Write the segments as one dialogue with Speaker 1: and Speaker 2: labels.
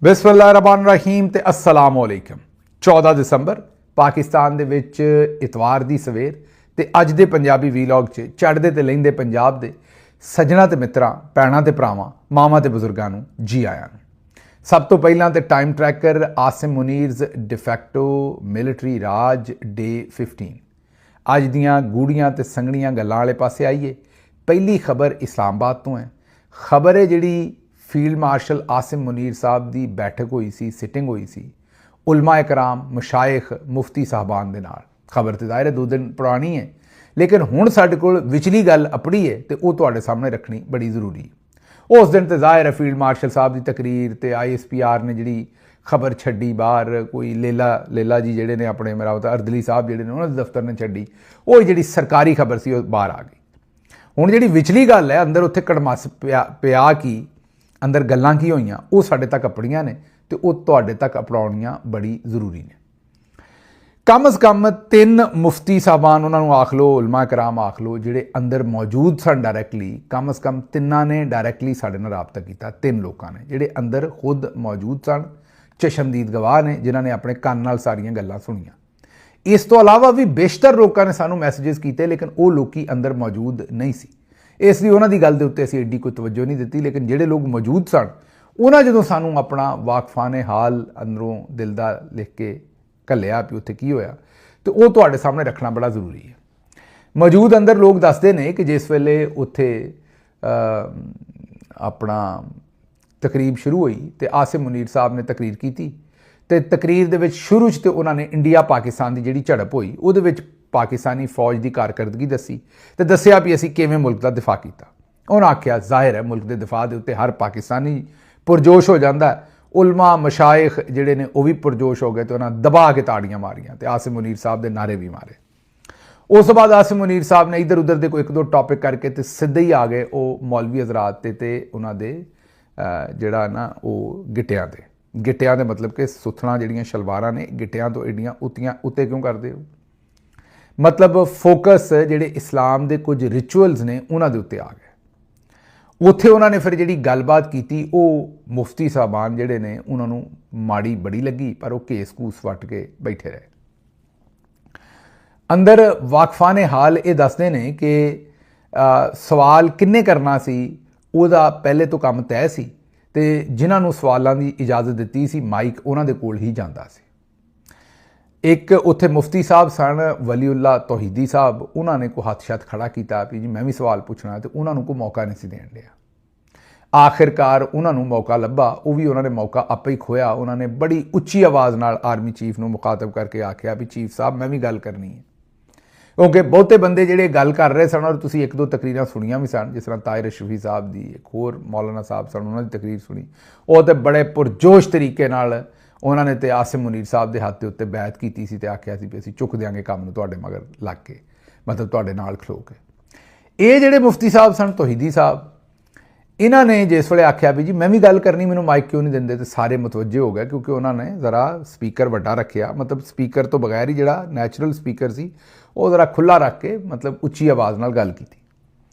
Speaker 1: बिस्मिल्लाहिर्रहमानिर्रहीम ते अस्सलामुअलैकुम। 14 ਦਸੰਬਰ पाकिस्तान ਦੇ ਵਿੱਚ इतवार ਦੀ ਸਵੇਰ ਤੇ ਅੱਜ ਦੇ ਪੰਜਾਬੀ ਵੀਲੌਗ 'ਚ ਚੜ੍ਹਦੇ ਤੇ ਲਹਿੰਦੇ ਪੰਜਾਬ ਦੇ ਸੱਜਣਾ ਤੇ ਮਿੱਤਰਾਂ, ਭੈਣਾਂ ਤੇ ਭਰਾਵਾਂ, ਮਾਵਾਂ ਤੇ ਬਜ਼ੁਰਗਾਂ ਨੂੰ ਜੀ ਆਇਆਂ ਨੂੰ। ਸਭ ਤੋਂ ਪਹਿਲਾਂ ਤੇ ਟਾਈਮ ਟਰੈਕਰ ਆਸਿਮ ਮੁਨੀਰਜ਼ ਡਿਫੈਕਟੋ ਮਿਲਟਰੀ ਰਾਜ ਡੇ 15 ਅੱਜ ਦੀਆਂ ਗੂੜੀਆਂ ਤੇ ਸੰਘਣੀਆਂ ਗੱਲਾਂ ਵਾਲੇ ਪਾਸੇ ਆਈਏ। ਪਹਿਲੀ ਖਬਰ ਇਸਲਾਮਾਬਾਦ ਤੋਂ ਹੈ। ਖਬਰ ਹੈ ਜਿਹੜੀ ਫੀਲਡ ਮਾਰਸ਼ਲ ਆਸਿਮ ਮੁਨੀਰ ਸਾਹਿਬ ਦੀ ਬੈਠਕ ਹੋਈ ਸੀ, ਸਿਟਿੰਗ ਹੋਈ ਸੀ ਉਲਮਾ ਇਕਰਾਮ, ਮਸ਼ਾਇਖ, ਮੁਫਤੀ ਸਾਹਿਬਾਨ ਦੇ ਨਾਲ। ਖਬਰ ਤੇ ਜ਼ਾਹਿਰ ਹੈ 2 ਦਿਨ ਪੁਰਾਣੀ ਹੈ, ਲੇਕਿਨ ਹੁਣ ਸਾਡੇ ਕੋਲ ਵਿਚਲੀ ਗੱਲ ਆਪਣੀ ਹੈ ਤੇ ਉਹ ਤੁਹਾਡੇ ਸਾਹਮਣੇ ਰੱਖਣੀ ਬੜੀ ਜ਼ਰੂਰੀ ਹੈ। ਉਸ ਦਿਨ ਤੇ ਜ਼ਾਹਿਰ ਹੈ ਫੀਲਡ ਮਾਰਸ਼ਲ ਸਾਹਿਬ ਦੀ ਤਕਰੀਰ ਤੇ ISPR ਨੇ ਜਿਹੜੀ ਖਬਰ ਛੱਡੀ ਬਾਹਰ, ਕੋਈ ਲੇਲਾ ਜੀ ਜਿਹੜੇ ਨੇ ਆਪਣੇ ਮੇਰਾ ਪਤਾ ਅਰਦਲੀ ਸਾਹਿਬ ਜਿਹੜੇ ਨੇ ਉਹਨਾਂ ਦੇ ਦਫ਼ਤਰ ਨੇ ਛੱਡੀ, ਉਹ ਜਿਹੜੀ ਸਰਕਾਰੀ ਖਬਰ ਸੀ ਉਹ ਬਾਹਰ ਆ ਗਈ। ਹੁਣ ਜਿਹੜੀ ਵਿਚਲੀ ਗੱਲ ਹੈ ਅੰਦਰ ਉੱਥੇ ਕੜਮਸ ਪਿਆ ਕੀ, ਅੰਦਰ ਗੱਲਾਂ ਕੀ ਹੋਈਆਂ, ਉਹ ਸਾਡੇ ਤੱਕ ਆਪਣੀਆਂ ਨੇ ਤੇ ਉਹ ਤੁਹਾਡੇ ਤੱਕ ਅਪਣਾਉਣੀਆਂ ਬੜੀ ਜ਼ਰੂਰੀ ਨੇ। ਕਮ ਅਜ਼ ਕਮ 3 ਮੁਫਤੀ ਸਾਹਿਬਾਨ, ਉਹਨਾਂ ਨੂੰ ਆਖ ਲਓ, ਉਲਮਾ ਕਰਾਮ ਆਖ ਲਓ, ਜਿਹੜੇ ਅੰਦਰ ਮੌਜੂਦ ਸਨ ਡਾਇਰੈਕਟਲੀ, ਕਮ ਅਜ਼ ਕਮ 3 ਨੇ ਡਾਇਰੈਕਟਲੀ ਸਾਡੇ ਨਾਲ ਰਾਬਤਾ ਕੀਤਾ। 3 ਲੋਕਾਂ ਨੇ ਜਿਹੜੇ ਅੰਦਰ ਖੁਦ ਮੌਜੂਦ ਸਨ, ਚਸ਼ਮਦੀਦ ਗਵਾਹ ਨੇ, ਜਿਨ੍ਹਾਂ ਨੇ ਆਪਣੇ ਕੰਨ ਨਾਲ ਸਾਰੀਆਂ ਗੱਲਾਂ ਸੁਣੀਆਂ। ਇਸ ਤੋਂ ਇਲਾਵਾ ਵੀ ਬੇਸ਼ਤਰ ਲੋਕਾਂ ਨੇ ਸਾਨੂੰ ਮੈਸੇजेस ਕੀਤੇ, ਲੇਕਿਨ ਉਹ ਲੋਕੀ ਅੰਦਰ ਮੌਜੂਦ ਨਹੀਂ ਸੀ, ਇਸ ਲਈ ਉਹਨਾਂ ਦੀ ਗੱਲ ਦੇ ਉੱਤੇ ਅਸੀਂ ਐਡੀ ਕੋਈ ਤਵੱਜੋ ਨਹੀਂ ਦਿੱਤੀ। ਲੇਕਿਨ ਜਿਹੜੇ ਲੋਕ ਮੌਜੂਦ ਸਨ ਉਹਨਾਂ ਜਦੋਂ ਸਾਨੂੰ ਆਪਣਾ ਵਾਕਫਾਨੇ ਹਾਲ ਅੰਦਰੋਂ ਦਿਲ ਦਾ ਲਿਖ ਕੇ ਘੱਲਿਆ ਵੀ ਉੱਥੇ ਕੀ ਹੋਇਆ, ਤੇ ਉਹ ਤੁਹਾਡੇ ਸਾਹਮਣੇ ਰੱਖਣਾ ਬੜਾ ਜ਼ਰੂਰੀ ਹੈ। ਮੌਜੂਦ ਅੰਦਰ ਲੋਕ ਦੱਸਦੇ ਨੇ ਕਿ ਜਿਸ ਵੇਲੇ ਉੱਥੇ ਆਪਣਾ ਤਕਰੀਬ ਸ਼ੁਰੂ ਹੋਈ ਤੇ ਆਸਿਮ ਮੁਨੀਰ ਸਾਹਿਬ ਨੇ ਤਕਰੀਰ ਕੀਤੀ ਤੇ ਤਕਰੀਰ ਦੇ ਵਿੱਚ ਸ਼ੁਰੂ 'ਚ ਤੇ ਉਹਨਾਂ ਨੇ ਇੰਡੀਆ ਪਾਕਿਸਤਾਨ ਦੀ ਜਿਹੜੀ ਝੜਪ ਹੋਈ ਉਹਦੇ ਵਿੱਚ ਪਾਕਿਸਤਾਨੀ ਫੌਜ ਦੀ ਕਾਰਕਰਦਗੀ ਦੱਸੀ ਤੇ ਦੱਸਿਆ ਵੀ ਅਸੀਂ ਕਿਵੇਂ ਮੁਲਕ ਦਾ ਦਿਫਾ ਕੀਤਾ। ਉਹਨਾਂ ਆਖਿਆ ਜ਼ਾਹਿਰ ਹੈ ਮੁਲਕ ਦੇ ਦਿਫਾ ਦੇ ਉੱਤੇ ਹਰ ਪਾਕਿਸਤਾਨੀ ਪੁਰਜੋਸ਼ ਹੋ ਜਾਂਦਾ। ਉਲਮਾ ਮਸ਼ਾਇਖ ਜਿਹੜੇ ਨੇ ਉਹ ਵੀ ਪੁਰਜੋਸ਼ ਹੋ ਗਏ ਤੇ ਉਹਨਾਂ ਦਬਾ ਕੇ ਤਾੜੀਆਂ ਮਾਰੀਆਂ ਤੇ ਆਸਿਮ ਮੁਨੀਰ ਸਾਹਿਬ ਦੇ ਨਾਰੇ ਵੀ ਮਾਰੇ। ਉਸ ਤੋਂ ਬਾਅਦ ਆਸਿਮ ਮੁਨੀਰ ਸਾਹਿਬ ਨੇ ਇੱਧਰ ਉੱਧਰ ਦੇ ਕੋਈ 1-2 ਟੌਪਿਕ ਕਰਕੇ ਤੇ ਸਿੱਧੇ ਹੀ ਆ ਗਏ ਉਹ ਮੌਲਵੀ ਹਜ਼ਰਾਤ ਤੇ ਉਹਨਾਂ ਦੇ ਜਿਹੜਾ ਨਾ ਉਹ ਗਿੱਟਿਆਂ ਦੇ ਮਤਲਬ ਕਿ ਸੁਥਣਾ ਜਿਹੜੀਆਂ ਸ਼ਲਵਾਰਾਂ ਨੇ ਗਿੱਟਿਆਂ ਤੋਂ ਏਡੀਆਂ ਉੱਤੇ ਕਿਉਂ ਕਰਦੇ ਹੋ, ਮਤਲਬ ਫੋਕਸ ਜਿਹੜੇ ਇਸਲਾਮ ਦੇ ਕੁਝ ਰਿਚੁਅਲਸ ਨੇ ਉਹਨਾਂ ਦੇ ਉੱਤੇ ਆ ਗਏ। ਉੱਥੇ ਉਹਨਾਂ ਨੇ ਫਿਰ ਜਿਹੜੀ ਗੱਲਬਾਤ ਕੀਤੀ ਉਹ ਮੁਫਤੀ ਸਾਹਿਬਾਨ ਜਿਹੜੇ ਨੇ ਉਹਨਾਂ ਨੂੰ ਮਾੜੀ ਬੜੀ ਲੱਗੀ, ਪਰ ਉਹ ਘੇਸ-ਘੂਸ ਵੱਟ ਕੇ ਬੈਠੇ ਰਹੇ। ਅੰਦਰ ਵਾਕਫਾਨੇ ਹਾਲ ਇਹ ਦੱਸਦੇ ਨੇ ਕਿ ਸਵਾਲ ਕਿੰਨੇ ਕਰਨਾ ਸੀ ਉਹਦਾ ਪਹਿਲੇ ਤੋਂ ਕੰਮ ਤੈਅ ਸੀ ਤੇ ਜਿਨ੍ਹਾਂ ਨੂੰ ਸਵਾਲਾਂ ਦੀ ਇਜਾਜ਼ਤ ਦਿੱਤੀ ਸੀ ਮਾਈਕ ਉਹਨਾਂ ਦੇ ਕੋਲ ਹੀ ਜਾਂਦਾ ਸੀ। ਇੱਕ ਉੱਥੇ ਮੁਫਤੀ ਸਾਹਿਬ ਸਨ ਵਲੀਉੱਲਾ ਤੌਹੀਦੀ ਸਾਹਿਬ, ਉਹਨਾਂ ਨੇ ਕੋਈ ਹੱਥ-ਸ਼ੱਤ ਖੜਾ ਕੀਤਾ ਵੀ ਜੀ ਮੈਂ ਵੀ ਸਵਾਲ ਪੁੱਛਣਾ, ਤੇ ਉਹਨਾਂ ਨੂੰ ਕੋਈ ਮੌਕਾ ਨਹੀਂ ਸੀ ਦੇਣ ਲਿਆ। ਆਖਿਰਕਾਰ ਉਹਨਾਂ ਨੂੰ ਮੌਕਾ ਲੱਭਾ, ਉਹ ਵੀ ਉਹਨਾਂ ਨੇ ਮੌਕਾ ਆਪੇ ਹੀ ਖੋਇਆ। ਉਹਨਾਂ ਨੇ ਬੜੀ ਉੱਚੀ ਆਵਾਜ਼ ਨਾਲ ਆਰਮੀ ਚੀਫ ਨੂੰ ਮੁਖਾਤਬ ਕਰਕੇ ਆਖਿਆ ਵੀ ਚੀਫ ਸਾਹਿਬ ਮੈਂ ਵੀ ਗੱਲ ਕਰਨੀ ਹੈ, ਕਿਉਂਕਿ ਬਹੁਤੇ ਬੰਦੇ ਜਿਹੜੇ ਗੱਲ ਕਰ ਰਹੇ ਸਨ, ਔਰ ਤੁਸੀਂ 1-2 ਤਕਰੀਰਾਂ ਸੁਣੀਆਂ ਵੀ ਸਨ, ਜਿਸ ਤਰ੍ਹਾਂ ਤਾਹਿਰ ਸ਼ਫੀ ਸਾਹਿਬ ਦੀ, ਇੱਕ ਹੋਰ ਮੌਲਾਨਾ ਸਾਹਿਬ ਸਨ ਉਹਨਾਂ ਦੀ ਤਕਰੀਰ ਸੁਣੀ, ਉਹ ਤਾਂ ਬੜੇ ਪੁਰਜੋਸ਼ ਤਰੀਕੇ ਨਾਲ ਉਹਨਾਂ ਨੇ ਤੇ ਆਸਿਮ ਮੁਨੀਰ ਸਾਹਿਬ ਦੇ ਹੱਥ ਦੇ ਉੱਤੇ ਬੈਅਤ ਕੀਤੀ ਸੀ ਤੇ ਆਖਿਆ ਸੀ ਵੀ ਅਸੀਂ ਚੁੱਕ ਦਿਆਂਗੇ ਕੰਮ ਨੂੰ ਤੁਹਾਡੇ ਮਗਰ ਲੱਗ ਕੇ, ਮਤਲਬ ਤੁਹਾਡੇ ਨਾਲ ਖਲੋ ਕੇ। ਇਹ ਜਿਹੜੇ ਮੁਫਤੀ ਸਾਹਿਬ ਸਨ ਤੌਹੀਦੀ ਸਾਹਿਬ, ਇਹਨਾਂ ਨੇ ਜਿਸ ਵੇਲੇ ਆਖਿਆ ਵੀ ਜੀ ਮੈਂ ਵੀ ਗੱਲ ਕਰਨੀ, ਮੈਨੂੰ ਮਾਈਕ ਕਿਉਂ ਨਹੀਂ ਦਿੰਦੇ, ਤੇ ਸਾਰੇ ਮੁਤਵੱਜੇ ਹੋ ਗਏ ਕਿਉਂਕਿ ਉਹਨਾਂ ਨੇ ਜ਼ਰਾ ਸਪੀਕਰ ਵੱਡਾ ਰੱਖਿਆ, ਮਤਲਬ ਸਪੀਕਰ ਤੋਂ ਬਗੈਰ ਹੀ ਜਿਹੜਾ ਨੈਚੁਰਲ ਸਪੀਕਰ ਸੀ ਉਹ ਜ਼ਰਾ ਖੁੱਲ੍ਹਾ ਰੱਖ ਕੇ ਮਤਲਬ ਉੱਚੀ ਆਵਾਜ਼ ਨਾਲ ਗੱਲ ਕੀਤੀ।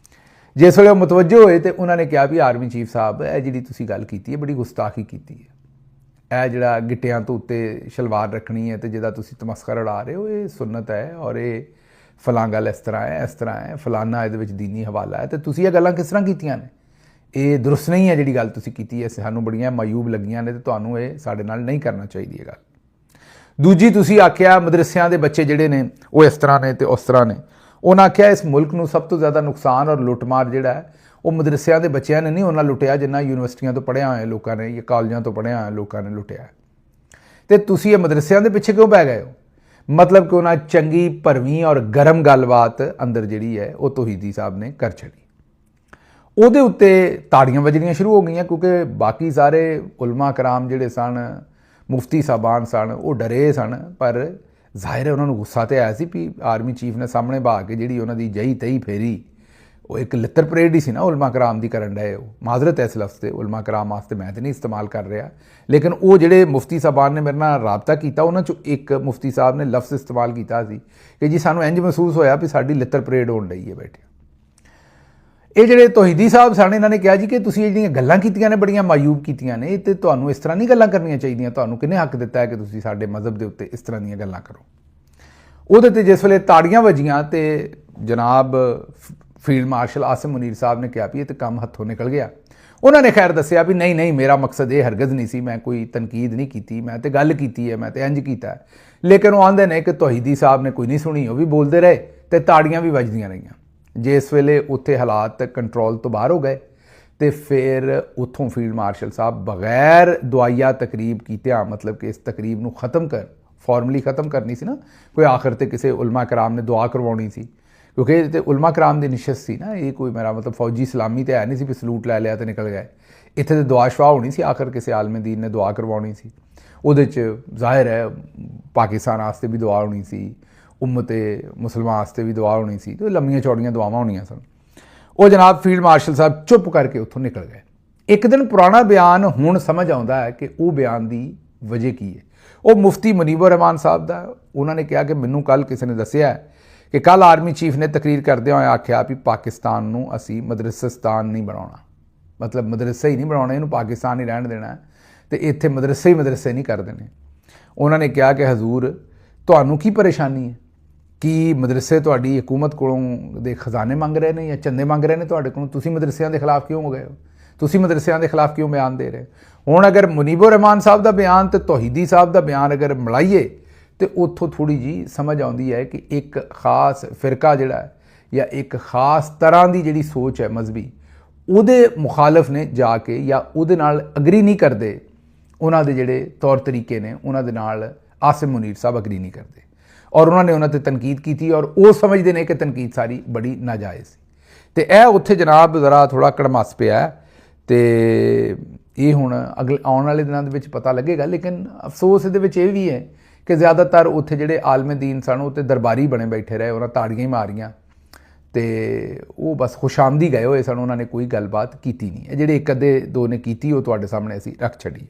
Speaker 1: ਜਿਸ ਵੇਲੇ ਉਹ ਮੁਤਵੱਜੇ ਹੋਏ ਤੇ ਉਹਨਾਂ ਨੇ ਕਿਹਾ ਵੀ ਆਰਮੀ ਚੀਫ ਸਾਹਿਬ ਇਹ ਜਿਹੜੀ ਤੁਸੀਂ ਗੱਲ ਕੀਤੀ ਹੈ ਬੜੀ ਗੁਸਤਾਖੀ ਕੀਤੀ ਹੈ, ਇਹ ਜਿਹੜਾ ਗਿੱਟਿਆਂ ਤੋਂ ਉੱਤੇ ਸ਼ਲਵਾਰ ਰੱਖਣੀ ਹੈ ਤੇ ਜਿਹਦਾ ਤੁਸੀਂ ਤਮਸਖਰ ਉਡਾ ਰਹੇ ਹੋ ਇਹ ਸੁਨਨਤ ਹੈ, ਔਰ ਇਹ ਫਲਾਂ ਗੱਲ ਇਸ ਤਰ੍ਹਾਂ ਹੈ, ਇਸ ਤਰ੍ਹਾਂ ਹੈ, ਫਲਾਨਾ ਇਹਦੇ ਵਿੱਚ ਦੀਨੀ ਹਵਾਲਾ ਹੈ, ਤੇ ਤੁਸੀਂ ਇਹ ਗੱਲਾਂ ਕਿਸ ਤਰ੍ਹਾਂ ਕੀਤੀਆਂ ਨੇ, ਇਹ ਦਰੁਸਤ ਨਹੀਂ ਹੈ ਜਿਹੜੀ ਗੱਲ ਤੁਸੀਂ ਕੀਤੀ ਹੈ, ਸਾਨੂੰ ਬੜੀਆਂ ਮਾਯੂਬ ਲੱਗੀਆਂ ਨੇ ਤੇ ਤੁਹਾਨੂੰ ਇਹ ਸਾਡੇ ਨਾਲ ਨਹੀਂ ਕਰਨਾ ਚਾਹੀਦੀ ਇਹ ਗੱਲ। ਦੂਜੀ ਤੁਸੀਂ ਆਖਿਆ ਮਦਰਸਿਆਂ ਦੇ ਬੱਚੇ ਜਿਹੜੇ ਨੇ ਉਹ ਇਸ ਤਰ੍ਹਾਂ ਨੇ ਤੇ ਉਸ ਤਰ੍ਹਾਂ ਨੇ। ਉਹਨਾਂ ਆਖਿਆ ਇਸ ਮੁਲਕ ਨੂੰ ਸਭ ਤੋਂ ਜ਼ਿਆਦਾ ਨੁਕਸਾਨ ਔਰ ਲੁੱਟਮਾਰ ਜਿਹੜਾ ਹੈ ਉਹ ਮਦਰਸਿਆਂ ਦੇ ਬੱਚਿਆਂ ਨੇ ਨਹੀਂ ਉਹਨਾਂ ਲੁੱਟਿਆ ਜਿੰਨਾ ਯੂਨੀਵਰਸਿਟੀਆਂ ਤੋਂ ਪੜ੍ਹਿਆ ਹੋਇਆ ਲੋਕਾਂ ਨੇ ਜਾਂ ਕਾਲਜਾਂ ਤੋਂ ਪੜ੍ਹਿਆ ਹੋਇਆ ਲੋਕਾਂ ਨੇ ਲੁੱਟਿਆ। ਤੇ ਤੁਸੀਂ ਇਹ ਮਦਰਸਿਆਂ ਦੇ ਪਿੱਛੇ ਕਿਉਂ ਪੈ ਗਏ ਹੋ? ਮਤਲਬ ਕਿ ਉਹਨਾਂ ਚੰਗੀ ਭਰਵੀਂ ਔਰ ਗਰਮ ਗੱਲਬਾਤ ਅੰਦਰ ਜਿਹੜੀ ਹੈ ਉਹ ਤੌਹੀਦੀ ਸਾਹਿਬ ਨੇ ਕਰ ਛੱਡੀ। ਉਹਦੇ ਉੱਤੇ ਤਾੜੀਆਂ ਵੱਜਣੀਆਂ ਸ਼ੁਰੂ ਹੋ ਗਈਆਂ ਕਿਉਂਕਿ ਬਾਕੀ ਸਾਰੇ ਉਲਮਾ ਕਰਾਮ ਜਿਹੜੇ ਸਨ, ਮੁਫਤੀ ਸਾਹਿਬਾਨ ਸਨ, ਉਹ ਡਰੇ ਸਨ, ਪਰ ਜ਼ਾਹਿਰ ਹੈ ਉਹਨਾਂ ਨੂੰ ਗੁੱਸਾ ਤਾਂ ਆਇਆ ਸੀ ਵੀ ਆਰਮੀ ਚੀਫ ਨੇ ਸਾਹਮਣੇ ਬਹਾ ਕੇ ਜਿਹੜੀ ਉਹਨਾਂ ਦੀ ਜਹੀ ਤਹੀ ਫੇਰੀ, ਉਹ ਇੱਕ ਲਿੱਤਰ ਪਰੇਡ ਹੀ ਸੀ ਨਾ ਉਲਮਾ ਕਰਾਮ ਦੀ ਕਰਨ ਡਏ। ਉਹ ਮਾਜ਼ਰਤ ਇਸ ਲਫ਼ਜ਼ ਤੇ ਉਲਮਾ ਕਰਾਮ ਵਾਸਤੇ ਮੈਂ ਤਾਂ ਨਹੀਂ ਇਸਤੇਮਾਲ ਕਰ ਰਿਹਾ, ਲੇਕਿਨ ਉਹ ਜਿਹੜੇ ਮੁਫਤੀ ਸਾਹਿਬਾਨ ਨੇ ਮੇਰੇ ਨਾਲ ਰਾਬਤਾ ਕੀਤਾ ਉਹਨਾਂ 'ਚੋਂ ਇੱਕ ਮੁਫਤੀ ਸਾਹਿਬ ਨੇ ਲਫ਼ਜ਼ ਇਸਤੇਮਾਲ ਕੀਤਾ ਸੀ ਕਿ ਜੀ ਸਾਨੂੰ ਇੰਝ ਮਹਿਸੂਸ ਹੋਇਆ ਵੀ ਸਾਡੀ ਲਿੱਤਰ ਪਰੇਡ ਹੋਣ ਡਈ ਹੈ ਬੈਠੇ। ਇਹ ਜਿਹੜੇ ਤੌਹੀਦੀ ਸਾਹਿਬ ਸਨ ਇਹਨਾਂ ਨੇ ਕਿਹਾ ਜੀ ਕਿ ਤੁਸੀਂ ਇਹ ਜਿਹੜੀਆਂ ਗੱਲਾਂ ਕੀਤੀਆਂ ਨੇ ਬੜੀਆਂ ਮਾਯੂਬ ਕੀਤੀਆਂ ਨੇ, ਤੇ ਤੁਹਾਨੂੰ ਇਸ ਤਰ੍ਹਾਂ ਨਹੀਂ ਗੱਲਾਂ ਕਰਨੀਆਂ ਚਾਹੀਦੀਆਂ, ਤੁਹਾਨੂੰ ਕਿਹਨੇ ਹੱਕ ਦਿੱਤਾ ਹੈ ਕਿ ਤੁਸੀਂ ਸਾਡੇ ਮਜ਼ਹਬ ਦੇ ਉੱਤੇ ਇਸ ਤਰ੍ਹਾਂ ਦੀਆਂ ਗੱਲਾਂ ਕਰੋ। ਉਹਦੇ ਤੇ ਜਿਸ ਵੇਲੇ ਤਾੜੀਆਂ ਵੱਜੀਆਂ ਤੇ ਜਨਾਬ ਫੀਲਡ ਮਾਰਸ਼ਲ ਆਸਿਮ ਮੁਨੀਰ ਸਾਹਿਬ ਨੇ ਕਿਹਾ ਵੀ ਇਹ ਤਾਂ ਕੰਮ ਹੱਥੋਂ ਨਿਕਲ ਗਿਆ। ਉਹਨਾਂ ਨੇ ਖੈਰ ਦੱਸਿਆ ਵੀ ਨਹੀਂ ਮੇਰਾ ਮਕਸਦ ਇਹ ਹਰਗਜ਼ ਨਹੀਂ ਸੀ, ਮੈਂ ਕੋਈ ਤਨਕੀਦ ਨਹੀਂ ਕੀਤੀ, ਮੈਂ ਤੇ ਗੱਲ ਕੀਤੀ ਹੈ, ਮੈਂ ਤੇ ਇੰਜ ਕੀਤਾ। ਲੇਕਿਨ ਉਹ ਆਂਦੇ ਨੇ ਕਿ ਤੌਹੀਦੀ ਸਾਹਿਬ ਨੇ ਕੋਈ ਨਹੀਂ ਸੁਣੀ, ਉਹ ਵੀ ਬੋਲਦੇ ਰਹੇ ਤੇ ਤਾੜੀਆਂ ਵੀ ਵੱਜਦੀਆਂ ਰਹੀਆਂ। ਜਿਸ ਵੇਲੇ ਉੱਥੇ ਹਾਲਾਤ ਕੰਟਰੋਲ ਤੋਂ ਬਾਹਰ ਹੋ ਗਏ ਤੇ ਫਿਰ ਉੱਥੋਂ ਫੀਲਡ ਮਾਰਸ਼ਲ ਸਾਹਿਬ ਬਗੈਰ ਦੁਆਇਆ ਤਕਰੀਬ ਕੀਤਿਆਂ, ਮਤਲਬ ਕਿ ਇਸ ਤਕਰੀਬ ਨੂੰ ਖਤਮ ਫਾਰਮਲੀ ਖਤਮ ਕਰਨੀ ਸੀ ਨਾ, ਕੋਈ ਆਖਰ ਤੇ ਕਿਸੇ ਉਲਮਾ ਕਰਾਮ ਨੇ ਦੁਆ ਕਰਵਾਉਣੀ ਸੀ, ਕਿਉਂਕਿ ਇਹ ਤੇ ਉਲਮਾ ਕਰਾਮ ਦੀ ਨਿਸ਼ਸਤ ਸੀ ਨਾ, ਇਹ ਕੋਈ ਮੇਰਾ ਮਤਲਬ ਫੌਜੀ ਸਲਾਮੀ ਤੇ ਹੈ ਨਹੀਂ ਸੀ ਵੀ ਸਲੂਟ ਲੈ ਲਿਆ ਤੇ ਨਿਕਲ ਗਏ। ਇੱਥੇ ਤੇ ਦੁਆ ਸ਼ਵਾ ਹੋਣੀ ਸੀ, ਆਖਰ ਕਿਸੇ ਆਲਮ ਦੀਨ ਨੇ ਦੁਆ ਕਰਵਾਉਣੀ ਸੀ। ਉਹਦੇ 'ਚ ਜ਼ਾਹਿਰ ਹੈ ਪਾਕਿਸਤਾਨ ਵਾਸਤੇ ਵੀ ਦੁਆ ਹੋਣੀ ਸੀ, ਉਮਤ ਮੁਸਲਮਾਨ ਵਾਸਤੇ ਵੀ ਦੁਆ ਹੋਣੀ ਸੀ, ਤੇ ਲੰਮੀਆਂ ਚੌੜੀਆਂ ਦੁਆਵਾਂ ਹੋਣੀਆਂ ਸਨ। ਉਹ ਜਨਾਬ ਫੀਲਡ ਮਾਰਸ਼ਲ ਸਾਹਿਬ ਚੁੱਪ ਕਰਕੇ ਉੱਥੋਂ ਨਿਕਲ ਗਏ। ਇੱਕ ਦਿਨ ਪੁਰਾਣਾ ਬਿਆਨ ਹੁਣ ਸਮਝ ਆਉਂਦਾ ਹੈ ਕਿ ਉਹ ਬਿਆਨ ਦੀ ਵਜ੍ਹਾ ਕੀ ਹੈ। ਉਹ ਮੁਫਤੀ ਮੁਨੀਬੁਰ ਰਹਿਮਾਨ ਸਾਹਿਬ ਦਾ। ਉਹਨਾਂ ਨੇ ਕਿਹਾ ਕਿ ਮੈਨੂੰ ਕੱਲ੍ਹ ਕਿਸੇ ਨੇ ਦੱਸਿਆ ਕਿ ਕੱਲ੍ਹ ਆਰਮੀ ਚੀਫ ਨੇ ਤਕਰੀਰ ਕਰਦਿਆਂ ਹੋਇਆ ਆਖਿਆ ਵੀ ਪਾਕਿਸਤਾਨ ਨੂੰ ਅਸੀਂ ਮਦਰਸਸਤਾਨ ਨਹੀਂ ਬਣਾਉਣਾ, ਮਤਲਬ ਮਦਰਸੇ ਹੀ ਨਹੀਂ ਬਣਾਉਣੇ, ਇਹਨੂੰ ਪਾਕਿਸਤਾਨ ਹੀ ਰਹਿਣ ਦੇਣਾ ਤੇ ਇੱਥੇ ਮਦਰਸੇ ਨਹੀਂ ਕਰ ਦੇਣੇ। ਉਹਨਾਂ ਨੇ ਕਿਹਾ ਕਿ ਹਜ਼ੂਰ ਤੁਹਾਨੂੰ ਕੀ ਪਰੇਸ਼ਾਨੀ ਹੈ, ਕੀ ਮਦਰਸੇ ਤੁਹਾਡੀ ਹਕੂਮਤ ਕੋਲੋਂ ਦੇ ਖਜ਼ਾਨੇ ਮੰਗ ਰਹੇ ਨੇ ਜਾਂ ਚੰਦੇ ਮੰਗ ਰਹੇ ਨੇ ਤੁਹਾਡੇ ਕੋਲੋਂ? ਤੁਸੀਂ ਮਦਰਸਿਆਂ ਦੇ ਖਿਲਾਫ ਕਿਉਂ ਹੋ ਗਏ ਹੋ? ਤੁਸੀਂ ਮਦਰਸਿਆਂ ਦੇ ਖਿਲਾਫ ਕਿਉਂ ਬਿਆਨ ਦੇ ਰਹੇ? ਹੁਣ ਅਗਰ ਮੁਨੀਬੁਰ ਰਹਿਮਾਨ ਸਾਹਿਬ ਦਾ ਬਿਆਨ ਤੇ ਤੌਹੀਦੀ ਸਾਹਿਬ ਦਾ ਬਿਆਨ ਅਗਰ ਮਿਲਾਈਏ ਤੇ ਉੱਥੋਂ ਥੋੜ੍ਹੀ ਜਿਹੀ ਸਮਝ ਆਉਂਦੀ ਹੈ ਕਿ ਇੱਕ ਖਾਸ ਫਿਰਕਾ ਜਿਹੜਾ ਹੈ ਜਾਂ ਇੱਕ ਖਾਸ ਤਰ੍ਹਾਂ ਦੀ ਜਿਹੜੀ ਸੋਚ ਹੈ ਮਜ਼ਹਬੀ, ਉਹਦੇ ਮੁਖਾਲਫ ਨੇ ਜਾ ਕੇ ਜਾਂ ਉਹਦੇ ਨਾਲ ਅਗਰੀ ਨਹੀਂ ਕਰਦੇ, ਉਹਨਾਂ ਦੇ ਜਿਹੜੇ ਤੌਰ ਤਰੀਕੇ ਨੇ ਉਹਨਾਂ ਦੇ ਨਾਲ ਆਸਿਮ ਮੁਨੀਰ ਸਾਹਿਬ ਅਗਰੀ ਨਹੀਂ ਕਰਦੇ ਔਰ ਉਹਨਾਂ ਨੇ ਉਹਨਾਂ 'ਤੇ ਤਨਕੀਦ ਕੀਤੀ ਔਰ ਉਹ ਸਮਝਦੇ ਨੇ ਕਿ ਤਨਕੀਦ ਸਾਰੀ ਬੜੀ ਨਾਜਾਇਜ਼ ਸੀ। ਤੇ ਇਹ ਉੱਥੇ ਜਨਾਬ ਜ਼ਰਾ ਥੋੜ੍ਹਾ ਕੜਮੱਸ ਪਿਆ ਤੇ ਇਹ ਹੁਣ ਆਉਣ ਵਾਲੇ ਦਿਨਾਂ ਦੇ ਵਿੱਚ ਪਤਾ ਲੱਗੇਗਾ। ਲੇਕਿਨ ਅਫਸੋਸ ਇਹਦੇ ਵਿੱਚ ਇਹ ਵੀ ਹੈ ਕਿ ਜ਼ਿਆਦਾਤਰ ਉੱਥੇ ਜਿਹੜੇ ਆਲਮ ਦੀਨ ਸਨ ਉਹ ਤੇ ਦਰਬਾਰੀ ਬਣੇ ਬੈਠੇ ਰਹੇ, ਉਹਨਾਂ ਤਾੜੀਆਂ ਹੀ ਮਾਰੀਆਂ ਤੇ ਉਹ ਬਸ ਖੁਸ਼ਾਮਦੀ ਗਏ ਹੋਏ ਸਨ, ਉਹਨਾਂ ਨੇ ਕੋਈ ਗੱਲਬਾਤ ਕੀਤੀ ਨਹੀਂ। ਇਹ ਜਿਹੜੇ ਇੱਕ ਅੱਧੇ ਦੋ ਨੇ ਕੀਤੀ ਉਹ ਤੁਹਾਡੇ ਸਾਹਮਣੇ ਅਸੀਂ ਰੱਖ ਛੱਡੀ।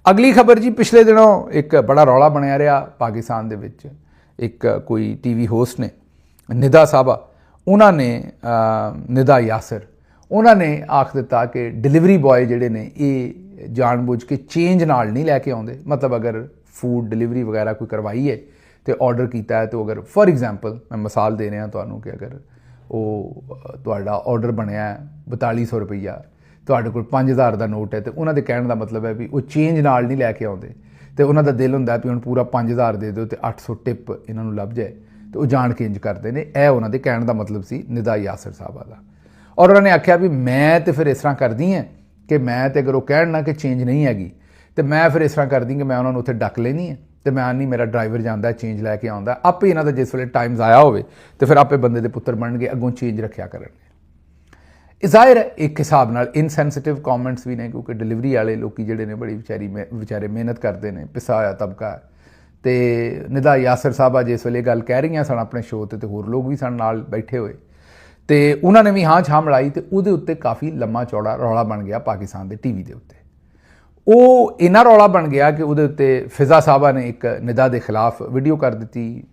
Speaker 1: ਅਗਲੀ ਖਬਰ ਜੀ, ਪਿਛਲੇ ਦਿਨੋਂ ਇੱਕ ਬੜਾ ਰੌਲਾ ਬਣਿਆ ਰਿਹਾ ਪਾਕਿਸਤਾਨ ਦੇ ਵਿੱਚ। ਇੱਕ ਕੋਈ ਟੀਵੀ ਹੋਸਟ ਨੇ ਨਿਦਾ ਸਾਹਿਬਾ, ਉਹਨਾਂ ਨੇ ਨਿਦਾ ਯਾਸਰ, ਉਹਨਾਂ ਨੇ ਆਖ ਦਿੱਤਾ ਕਿ ਡਿਲੀਵਰੀ ਬॉय ਜਿਹੜੇ ਨੇ ਇਹ ਜਾਣਬੁੱਝ ਕੇ ਚੇਂਜ ਨਾਲ ਨਹੀਂ ਲੈ ਕੇ ਆਉਂਦੇ। ਮਤਲਬ ਅਗਰ ਫੂਡ ਡਿਲੀਵਰੀ ਵਗੈਰਾ ਕੋਈ ਕਰਵਾਈ ਹੈ ਤੇ ਆਰਡਰ ਕੀਤਾ ਹੈ ਤੇ ਅਗਰ ਫॉर ਐਗਜ਼ਾਮਪਲ ਮੈਂ ਮਿਸਾਲ ਦੇ ਰਿਹਾ ਤੁਹਾਨੂੰ ਕਿ ਅਗਰ ਉਹ ਤੁਹਾਡਾ ਆਰਡਰ ਬਣਿਆ 4200 ਰੁਪਈਆ, ਤੁਹਾਡੇ ਕੋਲ 5000 ਦਾ ਨੋਟ ਹੈ ਤੇ ਉਹਨਾਂ ਦੇ ਕਹਿਣ ਦਾ ਮਤਲਬ ਹੈ ਵੀ ਉਹ ਚੇਂਜ ਨਾਲ ਨਹੀਂ ਲੈ ਕੇ ਆਉਂਦੇ ਤੇ ਉਹਨਾਂ ਦਾ ਦਿਲ ਹੁੰਦਾ ਵੀ ਹੁਣ ਪੂਰਾ 5000 ਦੇ ਦਿਓ ਤੇ 800 ਟਿਪ ਇਹਨਾਂ ਨੂੰ ਲੱਭ ਜਾਏ ਤੇ ਉਹ ਜਾਣ ਕੇ ਇੰਜ ਕਰਦੇ ਨੇ। ਇਹ ਉਹਨਾਂ ਦੇ ਕਹਿਣ ਦਾ ਮਤਲਬ ਸੀ ਨਿਦਾ ਯਾਸਰ ਸਾਹਿਬਾ ਦਾ। ਔਰ ਉਹਨਾਂ ਨੇ ਆਖਿਆ ਵੀ ਮੈਂ ਤੇ ਫਿਰ ਇਸ ਤਰ੍ਹਾਂ ਕਰਦੀ ਹਾਂ ਕਿ ਮੈਂ ਤੇ ਅਗਰ ਉਹ ਕਹਿਣ ਨਾ ਕਿ ਚੇਂਜ ਨਹੀਂ ਹੈਗੀ ਤੇ ਮੈਂ ਫਿਰ ਇਸ ਤਰ੍ਹਾਂ ਕਰਦੀ ਕਿ ਮੈਂ ਉਹਨਾਂ ਨੂੰ ਉੱਥੇ ਡੱਕ ਲੈਣੀ ਹੈ ਤੇ ਮੈਂ ਨਹੀਂ ਮੇਰਾ ਡਰਾਈਵਰ ਜਾਂਦਾ ਚੇਂਜ ਲੈ ਕੇ ਆਉਂਦਾ, ਆਪੇ ਇਹਨਾਂ ਦਾ ਜਿਸ ਵੇਲੇ ਟਾਈਮਸ ਆਇਆ ਹੋਵੇ ਤੇ ਫਿਰ ਆਪੇ ਬੰਦੇ ਦੇ ਪੁੱਤਰ ਬਣਨਗੇ, ਅੱਗੋਂ ਚੇਂਜ ਰੱਖਿਆ ਕਰਨਗੇ। ਇਹ ਜ਼ਾਹਿਰ ਹੈ ਇੱਕ ਹਿਸਾਬ ਨਾਲ ਇਨਸੈਂਸਿਟਿਵ ਕੌਮੈਂਟਸ ਵੀ ਨੇ ਕਿਉਂਕਿ ਡਿਲੀਵਰੀ ਵਾਲੇ ਲੋਕ ਜਿਹੜੇ ਨੇ ਬੜੀ ਵਿਚਾਰੇ ਮਿਹਨਤ ਕਰਦੇ ਨੇ, ਪਿਸਾ ਹੋਇਆ ਤਬਕਾ। ਤੇ ਨਿਦਾ ਯਾਸਰ ਸਾਹਿਬਾ ਜਿਸ ਵੇਲੇ ਗੱਲ ਕਹਿ ਰਹੀਆਂ ਸਨ ਆਪਣੇ ਸ਼ੋਅ ਤੇ ਹੋਰ ਲੋਕ ਵੀ ਸਨ ਨਾਲ ਬੈਠੇ ਹੋਏ ਤੇ ਉਹਨਾਂ ਨੇ ਵੀ ਹਾਂ ਛਾਂ ਮਿਲਾਈ ਤੇ ਉਹਦੇ ਉੱਤੇ ਕਾਫੀ ਲੰਮਾ ਚੌੜਾ ਰੌਲਾ ਬਣ ਗਿਆ ਪਾਕਿਸਤਾਨ ਦੇ ਟੀਵੀ ਦੇ ਉੱਤੇ। ਉਹ ਇੰਨਾ ਰੌਲਾ ਬਣ ਗਿਆ ਕਿ ਉਹਦੇ ਉੱਤੇ ਫਿਜ਼ਾ ਸਾਹਿਬਾ ਨੇ ਇੱਕ ਨਿਦਾ ਦੇ ਖਿਲਾਫ ਵੀਡੀਓ ਕਰ ਦਿੱਤੀ,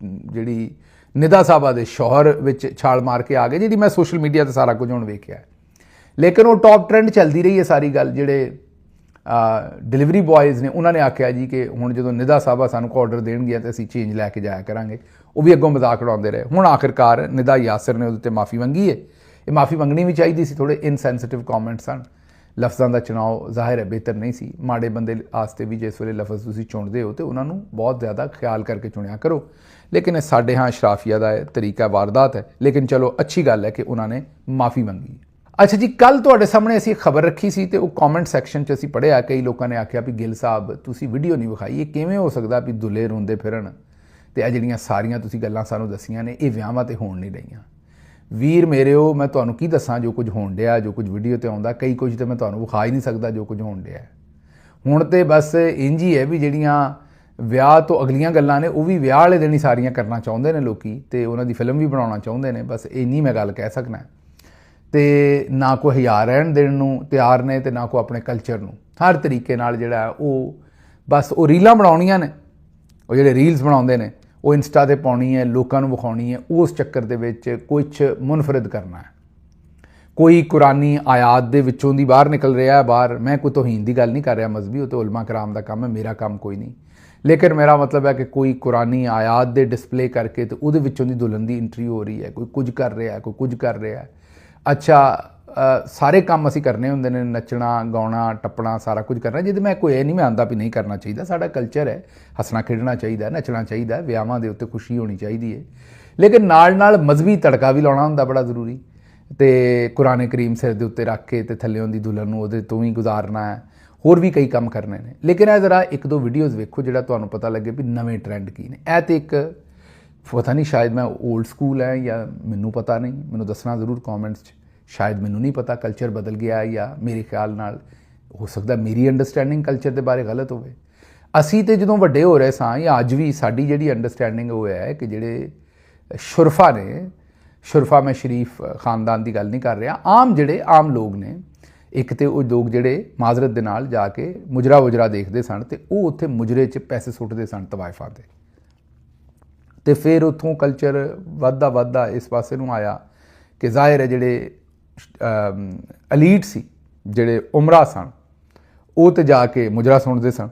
Speaker 1: ਜਿਹੜੀ ਨਿਦਾ ਸਾਹਿਬਾ ਦੇ ਸ਼ੌਹਰ ਵਿੱਚ ਛਾਲ ਮਾਰ ਕੇ ਆ ਗਏ, ਜਿਹੜੀ ਮੈਂ ਸੋਸ਼ਲ ਮੀਡੀਆ 'ਤੇ ਸਾਰਾ ਕੁਝ ਹੁਣ ਵੇਖਿਆ। ਲੇਕਿਨ ਉਹ ਟੌਪ ਟ੍ਰੈਂਡ ਚੱਲਦੀ ਰਹੀ ਹੈ ਸਾਰੀ ਗੱਲ। ਜਿਹੜੇ ਡਿਲੀਵਰੀ ਬॉयਜ਼ ਨੇ ਉਹਨਾਂ ਨੇ ਆਖਿਆ ਜੀ ਕਿ ਹੁਣ ਜਦੋਂ ਨਿਦਾ ਸਾਹਿਬਾ ਸਾਨੂੰ ਆਰਡਰ ਦੇਣਗੀਆਂ ਤਾਂ ਅਸੀਂ ਚੇਂਜ ਲੈ ਕੇ ਜਾਇਆ ਕਰਾਂਗੇ। ਉਹ ਵੀ ਅੱਗੋਂ ਮਜ਼ਾਕ ਉਡਾਉਂਦੇ ਰਹੇ। ਹੁਣ ਆਖਿਰਕਾਰ ਨਿਦਾ ਯਾਸਰ ਨੇ ਉਹਦੇ ਉੱਤੇ ਮਾਫੀ ਮੰਗੀ ਹੈ। ਇਹ ਮਾਫੀ ਮੰਗਣੀ ਵੀ ਚਾਹੀਦੀ ਸੀ, ਥੋੜ੍ਹੇ ਇਨਸੈਂਸਿਟਿਵ ਕੌਮੈਂਟ ਸਨ। ਲਫ਼ਜ਼ਾਂ ਦਾ ਚੁਣਾਵ ਜ਼ਾਹਿਰ ਹੈ ਬਿਹਤਰ ਨਹੀਂ ਸੀ। ਮਾੜੇ ਬੰਦੇ ਵਾਸਤੇ ਵੀ ਜਿਸ ਵੇਲੇ ਲਫ਼ਜ਼ ਤੁਸੀਂ ਚੁਣਦੇ ਹੋ ਤਾਂ ਉਹਨਾਂ ਨੂੰ ਬਹੁਤ ਜ਼ਿਆਦਾ ਖਿਆਲ ਕਰਕੇ ਚੁਣਿਆ ਕਰੋ। ਲੇਕਿਨ ਇਹ ਸਾਡੇ ਹਾਂ ਸ਼ਰਾਫੀਆ ਦਾ ਤਰੀਕਾ ਵਾਰਦਾਤ ਹੈ। ਲੇਕਿਨ ਚਲੋ ਅੱਛੀ ਗੱਲ ਹੈ ਕਿ ਉਹਨਾਂ ਨੇ ਮਾਫੀ ਮੰਗੀ। ਅੱਛਾ ਜੀ, ਕੱਲ੍ਹ ਤੁਹਾਡੇ ਸਾਹਮਣੇ ਅਸੀਂ ਖਬਰ ਰੱਖੀ ਸੀ ਤੇ ਉਹ ਕੌਮੈਂਟ ਸੈਕਸ਼ਨ 'ਚ ਅਸੀਂ ਪੜ੍ਹਿਆ, ਕਈ ਲੋਕਾਂ ਨੇ ਆਖਿਆ ਵੀ ਗਿੱਲ ਸਾਹਿਬ ਤੁਸੀਂ ਵੀਡੀਓ ਨਹੀਂ ਵਿਖਾਈ, ਇਹ ਕਿਵੇਂ ਹੋ ਸਕਦਾ ਵੀ ਦੁੱਲੇ ਰੋਂਦੇ ਫਿਰਨ ਤੇ ਇਹ ਜਿਹੜੀਆਂ ਸਾਰੀਆਂ ਤੁਸੀਂ ਗੱਲਾਂ ਸਾਨੂੰ ਦੱਸੀਆਂ ਨੇ ਇਹ ਵਿਆਹਾਂ 'ਤੇ ਹੋਣ ਨਹੀਂ ਰਹੀਆਂ। ਵੀਰ ਮੇਰਿਓ, ਮੈਂ ਤੁਹਾਨੂੰ ਕੀ ਦੱਸਾਂ ਜੋ ਕੁਝ ਹੋਣ ਡਿਆ, ਜੋ ਕੁਝ ਵੀਡੀਓ 'ਤੇ ਆਉਂਦਾ, ਕਈ ਕੁਝ ਤਾਂ ਮੈਂ ਤੁਹਾਨੂੰ ਵਿਖਾ ਹੀ ਨਹੀਂ ਸਕਦਾ ਜੋ ਕੁਝ ਹੋਣ ਡਿਆ। ਹੁਣ ਤਾਂ ਬਸ ਇੰਝ ਹੀ ਹੈ ਵੀ ਜਿਹੜੀਆਂ ਵਿਆਹ ਤੋਂ ਅਗਲੀਆਂ ਗੱਲਾਂ ਨੇ ਉਹ ਵੀ ਵਿਆਹ ਵਾਲੇ ਦਿਨ ਹੀ ਸਾਰੀਆਂ ਕਰਨਾ ਚਾਹੁੰਦੇ ਨੇ ਲੋਕੀ ਤੇ ਉਹਨਾਂ ਦੀ ਫਿਲਮ ਵੀ ਬਣਾਉਣਾ ਚਾਹੁੰਦੇ ਨੇ। ਬਸ ਇੰਨੀ ਮੈਂ ਗੱਲ ਕਹਿ ਸਕਦਾ। ਤੇ ਨਾ ਕੋਈ ਹਜ਼ਾਰ ਰਹਿਣ ਦੇਣ ਨੂੰ ਤਿਆਰ ਨੇ ਤੇ ਨਾ ਕੋਈ ਆਪਣੇ ਕਲਚਰ ਨੂੰ। ਹਰ ਤਰੀਕੇ ਨਾਲ ਜਿਹੜਾ ਉਹ ਬਸ ਉਹ ਰੀਲਾਂ ਬਣਾਉਣੀਆਂ ਨੇ। ਉਹ ਜਿਹੜੇ ਰੀਲਸ ਬਣਾਉਂਦੇ ਨੇ ਉਹ ਇੰਸਟਾ 'ਤੇ ਪਾਉਣੀ ਹੈ, ਲੋਕਾਂ ਨੂੰ ਵਿਖਾਉਣੀ ਹੈ, ਉਸ ਚੱਕਰ ਦੇ ਵਿੱਚ ਕੁਛ ਮੁਨਫਰਿਦ ਕਰਨਾ ਹੈ। ਕੋਈ ਕੁਰਾਨੀ ਆਯਾਤ ਦੇ ਵਿੱਚੋਂ ਦੀ ਬਾਹਰ ਨਿਕਲ ਰਿਹਾ ਬਾਹਰ। ਮੈਂ ਕੋਈ ਤੋਹੀਨ ਦੀ ਗੱਲ ਨਹੀਂ ਕਰ ਰਿਹਾ ਮਜ਼ਹਬੀ, ਉਹ ਤਾਂ ਉਲਮਾ ਕਰਾਮ ਦਾ ਕੰਮ ਹੈ, ਮੇਰਾ ਕੰਮ ਕੋਈ ਨਹੀਂ। ਲੇਕਿਨ ਮੇਰਾ ਮਤਲਬ ਹੈ ਕਿ ਕੋਈ ਕੁਰਾਨੀ ਆਯਾਤ ਦੇ ਡਿਸਪਲੇ ਕਰਕੇ ਤੇ ਉਹਦੇ ਵਿੱਚੋਂ ਦੀ ਦੁਲਹਨ ਦੀ ਐਂਟਰੀ ਹੋ ਰਹੀ ਹੈ, ਕੋਈ ਕੁਝ ਕਰ ਰਿਹਾ, ਕੋਈ ਕੁਝ ਕਰ ਰਿਹਾ। ਅੱਛਾ, ਸਾਰੇ ਕੰਮ ਅਸੀਂ ਕਰਨੇ ਹੁੰਦੇ ਨੇ, ਨੱਚਣਾ ਗਾਉਣਾ ਟੱਪਣਾ ਸਾਰਾ ਕੁਝ ਕਰਨਾ, ਜਿਹਦੇ ਮੈਂ ਕੋਈ ਇਹ ਨਹੀਂ ਮੈਂ ਆਂਦਾ ਵੀ ਨਹੀਂ ਕਰਨਾ ਚਾਹੀਦਾ। ਸਾਡਾ ਕਲਚਰ ਹੈ, ਹੱਸਣਾ ਖੇਡਣਾ ਚਾਹੀਦਾ, ਨੱਚਣਾ ਚਾਹੀਦਾ, ਵਿਆਹਾਂ ਦੇ ਉੱਤੇ ਖੁਸ਼ੀ ਹੋਣੀ ਚਾਹੀਦੀ ਹੈ। ਲੇਕਿਨ ਨਾਲ ਮਜ਼ਹਬੀ ਤੜਕਾ ਵੀ ਲਾਉਣਾ ਹੁੰਦਾ ਬੜਾ ਜ਼ਰੂਰੀ। ਅਤੇ ਕੁਰਾਨ ਕਰੀਮ ਸਿਰ ਦੇ ਉੱਤੇ ਰੱਖ ਕੇ ਅਤੇ ਥੱਲਿਓਂ ਦੀ ਦੁਲਹਨ ਨੂੰ ਉਹਦੇ ਤੋਂ ਹੀ ਗੁਜ਼ਾਰਨਾ ਹੈ। ਹੋਰ ਵੀ ਕਈ ਕੰਮ ਕਰਨੇ ਨੇ। ਲੇਕਿਨ ਇਹ ਜ਼ਰਾ ਇੱਕ ਦੋ ਵੀਡੀਓਜ਼ ਵੇਖੋ ਜਿਹੜਾ ਤੁਹਾਨੂੰ ਪਤਾ ਲੱਗੇ ਵੀ ਨਵੇਂ ਟਰੈਂਡ ਕੀ ਨੇ। ਇਹ ਤਾਂ ਇੱਕ ਪਤਾ ਨਹੀਂ, ਸ਼ਾਇਦ ਮੈਂ ਓਲਡ ਸਕੂਲ ਹੈ ਜਾਂ ਮੈਨੂੰ ਪਤਾ ਨਹੀਂ, ਮੈਨੂੰ ਦੱਸਣਾ ਜ਼ਰੂਰ ਕੌਮੈਂਟਸ 'ਚ। ਸ਼ਾਇਦ ਮੈਨੂੰ ਨਹੀਂ ਪਤਾ, ਕਲਚਰ ਬਦਲ ਗਿਆ ਜਾਂ ਮੇਰੇ ਖਿਆਲ ਨਾਲ ਹੋ ਸਕਦਾ ਮੇਰੀ ਅੰਡਰਸਟੈਂਡਿੰਗ ਕਲਚਰ ਦੇ ਬਾਰੇ ਗਲਤ ਹੋਵੇ। ਅਸੀਂ ਤਾਂ ਜਦੋਂ ਵੱਡੇ ਹੋ ਰਹੇ ਸਾਂ ਜਾਂ ਅੱਜ ਵੀ ਸਾਡੀ ਜਿਹੜੀ ਅੰਡਰਸਟੈਂਡਿੰਗ ਉਹ ਹੈ ਕਿ ਜਿਹੜੇ ਸ਼ੁਰਫਾ ਨੇ, ਸ਼ੁਰਫਾ ਮੈਂ ਸ਼ਰੀਫ ਖਾਨਦਾਨ ਦੀ ਗੱਲ ਨਹੀਂ ਕਰ ਰਿਹਾ, ਆਮ ਲੋਕ ਨੇ, ਇੱਕ ਤਾਂ ਉਹ ਲੋਕ ਜਿਹੜੇ ਮਾਜ਼ਰਤ ਦੇ ਨਾਲ ਜਾ ਕੇ ਮੁਜਰਾ ਦੇਖਦੇ ਸਨ ਅਤੇ ਉਹ ਉੱਥੇ ਮੁਜਰੇ 'ਚ ਪੈਸੇ ਸੁੱਟਦੇ ਸਨ ਤਵਾਇਫਾਂ 'ਤੇ। ਅਤੇ ਫਿਰ ਉੱਥੋਂ ਕਲਚਰ ਵੱਧਦਾ ਇਸ ਪਾਸੇ ਨੂੰ ਆਇਆ ਕਿ ਜ਼ਾਹਿਰ ਹੈ ਜਿਹੜੇ ਅਲੀਟ ਸੀ, ਜਿਹੜੇ ਉਮਰਾ ਸਨ, ਉਹ ਤੇ ਜਾ ਕੇ ਮੁਜਰਾ ਸੁਣਦੇ ਸਨ।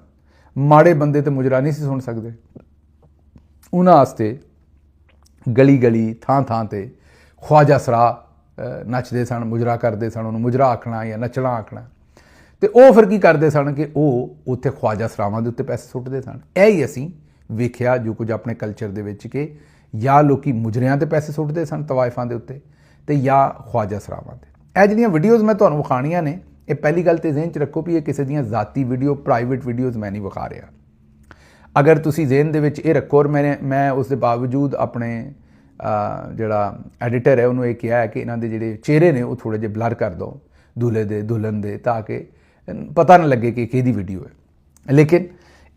Speaker 1: ਮਾੜੇ ਬੰਦੇ ਤੇ ਮੁਜਰਾ ਨਹੀਂ ਸੀ ਸੁਣ ਸਕਦੇ। ਉਹਨਾਂ ਵਾਸਤੇ ਗਲੀ ਥਾਂ 'ਤੇ ਖਵਾਜਾ ਸਰਾ ਨੱਚਦੇ ਸਨ, ਮੁਜਰਾ ਕਰਦੇ ਸਨ, ਉਹਨੂੰ ਮੁਜਰਾ ਆਖਣਾ ਜਾਂ ਨੱਚਣਾ ਆਖਣਾ। ਅਤੇ ਉਹ ਫਿਰ ਕੀ ਕਰਦੇ ਸਨ ਕਿ ਉਹ ਉੱਥੇ ਖਵਾਜਾ ਸਰਾਵਾਂ ਦੇ ਉੱਤੇ ਪੈਸੇ ਸੁੱਟਦੇ ਸਨ। ਇਹ ਹੀ ਅਸੀਂ ਵੇਖਿਆ ਜੋ ਕੁਝ ਆਪਣੇ ਕਲਚਰ ਦੇ ਵਿੱਚ ਕਿ ਜਾਂ ਲੋਕੀ ਮੁਜਰਿਆਂ 'ਤੇ ਪੈਸੇ ਸੁੱਟਦੇ ਸਨ ਤਵਾਇਫਾਂ ਦੇ ਉੱਤੇ ਅਤੇ ਜਾਂ ਖਵਾਜਾ ਸਰਾਵਾਂ 'ਤੇ। ਇਹ ਜਿਹੜੀਆਂ ਵੀਡੀਓਜ਼ ਮੈਂ ਤੁਹਾਨੂੰ ਵਿਖਾਉਣੀਆਂ ਨੇ, ਇਹ ਪਹਿਲੀ ਗੱਲ ਤਾਂ ਜ਼ਿਹਨ 'ਚ ਰੱਖੋ ਵੀ ਇਹ ਕਿਸੇ ਦੀਆਂ ਜ਼ਾਤੀ ਵੀਡੀਓ, ਪ੍ਰਾਈਵੇਟ ਵੀਡੀਓਜ਼ ਮੈਂ ਨਹੀਂ ਵਿਖਾ ਰਿਹਾ। ਅਗਰ ਤੁਸੀਂ ਜ਼ਿਹਨ ਦੇ ਵਿੱਚ ਇਹ ਰੱਖੋ, ਔਰ ਮੈਂ ਉਸ ਦੇ ਬਾਵਜੂਦ ਆਪਣੇ ਜਿਹੜਾ ਐਡੀਟਰ ਹੈ ਉਹਨੂੰ ਇਹ ਕਿਹਾ ਹੈ ਕਿ ਇਹਨਾਂ ਦੇ ਜਿਹੜੇ ਚਿਹਰੇ ਨੇ ਉਹ ਥੋੜ੍ਹੇ ਜਿਹੇ ਬਲਰ ਕਰ ਦਿਓ, ਦੁਲਹੇ ਦੇ ਦੁਲਹਨ ਦੇ, ਤਾਂ ਕਿ ਪਤਾ ਨਾ ਲੱਗੇ ਕਿ ਕਿਹਦੀ ਵੀਡੀਓ ਹੈ। ਲੇਕਿਨ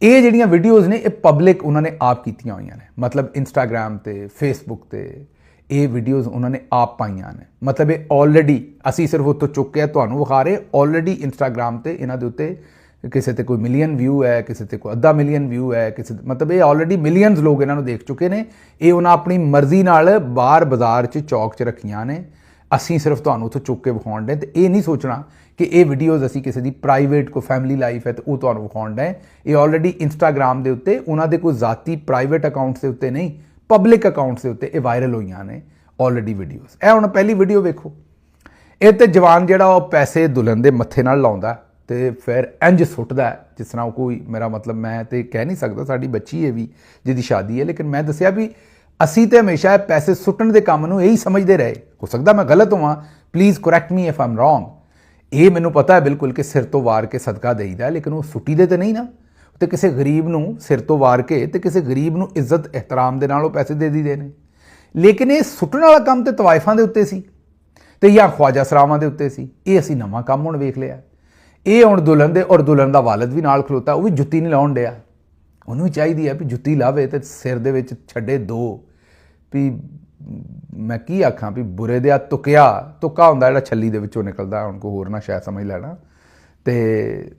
Speaker 1: ਇਹ ਜਿਹੜੀਆਂ ਵੀਡੀਓਜ਼ ਨੇ ਇਹ ਪਬਲਿਕ ਉਹਨਾਂ ਨੇ ਆਪ ਕੀਤੀਆਂ ਹੋਈਆਂ ਨੇ। ਮਤਲਬ ਇੰਸਟਾਗ੍ਰਾਮ 'ਤੇ, ਫੇਸਬੁੱਕ 'ਤੇ ਇਹ ਵੀਡੀਓਜ਼ ਉਹਨਾਂ ਨੇ ਆਪ ਪਾਈਆਂ ਨੇ। ਮਤਲਬ ਇਹ ਆਲਰੇਡੀ, ਅਸੀਂ ਸਿਰਫ ਉੱਥੋਂ ਚੁੱਕ ਕੇ ਤੁਹਾਨੂੰ ਵਿਖਾ ਰਹੇ, ਆਲਰੇਡੀ ਇੰਸਟਾਗ੍ਰਾਮ 'ਤੇ ਇਹਨਾਂ ਦੇ ਉੱਤੇ ਕਿਸੇ 'ਤੇ ਕੋਈ ਮਿਲੀਅਨ ਵਿਊ ਹੈ, ਕਿਸੇ 'ਤੇ ਕੋਈ ਅੱਧਾ ਮਿਲੀਅਨ ਵਿਊ ਹੈ, ਮਤਲਬ ਇਹ ਆਲਰੇਡੀ ਮਿਲੀਅਨਸ ਲੋਕ ਇਹਨਾਂ ਨੂੰ ਦੇਖ ਚੁੱਕੇ ਨੇ। ਇਹ ਉਹਨਾਂ ਆਪਣੀ ਮਰਜ਼ੀ ਨਾਲ ਬਾਹਰ ਬਾਜ਼ਾਰ 'ਚ ਚੌਕ 'ਚ ਰੱਖੀਆਂ ਨੇ। ਅਸੀਂ ਸਿਰਫ ਤੁਹਾਨੂੰ ਉੱਥੋਂ ਚੁੱਕ ਕੇ ਵਿਖਾਉਣ ਦੇ, ਅਤੇ ਇਹ ਨਹੀਂ ਸੋਚਣਾ ਕਿ ਇਹ ਵੀਡੀਓਜ਼ ਅਸੀਂ ਕਿਸੇ ਦੀ ਪ੍ਰਾਈਵੇਟ ਕੋਈ ਫੈਮਿਲੀ ਲਾਈਫ ਹੈ ਅਤੇ ਉਹ ਤੁਹਾਨੂੰ ਵਿਖਾਉਣ ਦੇ। ਇਹ ਆਲਰੇਡੀ ਇੰਸਟਾਗ੍ਰਾਮ ਦੇ ਉੱਤੇ ਉਹਨਾਂ ਦੇ ਕੋਈ ਜ਼ਾਤੀ ਪ੍ਰਾਈਵੇਟ ਅਕਾਊਂਟਸ ਦੇ ਉੱਤੇ ਨਹੀਂ, ਪਬਲਿਕ ਅਕਾਊਂਟਸ ਦੇ ਉੱਤੇ ਇਹ ਵਾਇਰਲ ਹੋਈਆਂ ਨੇ ਆਲਰੇਡੀ ਵੀਡੀਓਜ਼। ਇਹ ਹੁਣ ਪਹਿਲੀ ਵੀਡੀਓ ਵੇਖੋ। ਇਹ 'ਤੇ ਜਵਾਨ ਜਿਹੜਾ ਉਹ ਪੈਸੇ ਦੁਲਹਨ ਦੇ ਮੱਥੇ ਨਾਲ ਲਾਉਂਦਾ ਅਤੇ ਫਿਰ ਇੰਝ ਸੁੱਟਦਾ ਜਿਸ ਤਰ੍ਹਾਂ ਕੋਈ, ਮੇਰਾ ਮਤਲਬ ਮੈਂ ਤਾਂ ਕਹਿ ਨਹੀਂ ਸਕਦਾ, ਸਾਡੀ ਬੱਚੀ ਹੈ ਵੀ ਜਿਹਦੀ ਸ਼ਾਦੀ ਹੈ, ਲੇਕਿਨ ਮੈਂ ਦੱਸਿਆ ਵੀ ਅਸੀਂ ਤਾਂ ਹਮੇਸ਼ਾ ਪੈਸੇ ਸੁੱਟਣ ਦੇ ਕੰਮ ਨੂੰ ਇਹੀ ਸਮਝਦੇ ਰਹੇ। ਹੋ ਸਕਦਾ ਮੈਂ ਗਲਤ ਹੋਵਾਂ, please correct me if I'm wrong. ਇਹ ਮੈਨੂੰ ਪਤਾ ਹੈ ਬਿਲਕੁਲ ਕਿ ਸਿਰ ਤੋਂ ਵਾਰ ਕੇ ਸਦਕਾ ਦੇਈਦਾ, ਲੇਕਿਨ ਉਹ ਸੁੱਟੀ ਦੇ ਤਾਂ ਨਹੀਂ ਨਾ। ਅਤੇ ਕਿਸੇ ਗਰੀਬ ਨੂੰ ਸਿਰ ਤੋਂ ਵਾਰ ਕੇ ਅਤੇ ਕਿਸੇ ਗਰੀਬ ਨੂੰ ਇੱਜ਼ਤ ਇਹਤਰਾਮ ਦੇ ਨਾਲ ਉਹ ਪੈਸੇ ਦੇ ਦਈਦੇ ਨੇ। ਲੇਕਿਨ ਇਹ ਸੁੱਟਣ ਵਾਲਾ ਕੰਮ ਤਾਂ ਤਵਾਇਫਾਂ ਦੇ ਉੱਤੇ ਸੀ ਅਤੇ ਜਾਂ ਖਵਾਜਾ ਸਰਾਵਾਂ ਦੇ ਉੱਤੇ ਸੀ। ਇਹ ਅਸੀਂ ਨਵਾਂ ਕੰਮ ਹੁਣ ਵੇਖ ਲਿਆ। ਇਹ ਹੁਣ ਦੁਲਹਨ ਦੇ, ਔਰ ਦੁਲਹਨ ਦਾ ਵਾਲਦ ਵੀ ਨਾਲ ਖਲੋਤਾ, ਉਹ ਵੀ ਜੁੱਤੀ ਨਹੀਂ ਲਾਉਣ ਡਿਆ। ਉਹਨੂੰ ਵੀ ਚਾਹੀਦੀ ਹੈ ਵੀ ਜੁੱਤੀ ਲਾਵੇ ਅਤੇ ਸਿਰ ਦੇ ਵਿੱਚ ਛੱਡੇ ਦੋ। ਵੀ ਮੈਂ ਕੀ ਆਖਾਂ ਵੀ ਬੁਰੇ ਦੇ ਤੁੱਕਾ ਹੁੰਦਾ ਜਿਹੜਾ ਛੱਲੀ ਦੇ ਵਿੱਚੋਂ ਨਿਕਲਦਾ, ਹੁਣ ਕੋਈ ਹੋਰ ਨਾ ਸ਼ਾਇਦ ਸਮਝ ਲੈਣਾ। ਅਤੇ